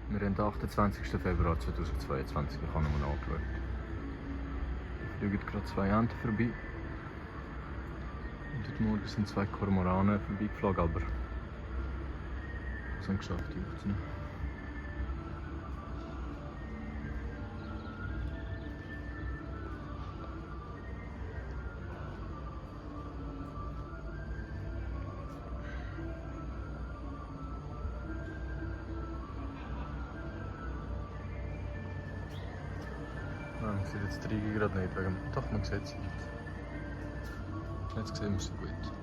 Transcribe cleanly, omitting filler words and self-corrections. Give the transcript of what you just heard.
Wir haben den 28. Februar 2022, ich habe nochmal nachgeschaut. Da fliegen gerade 2 Enten vorbei. Und heute Morgen sind 2 Kormoranen vorbeigeflogen, aber sie haben geschafft, die aufzunehmen. Nein, man sieht jetzt die Riege gerade nicht, wegen... Doch, man sieht sie. Jetzt sehen wir sie gut.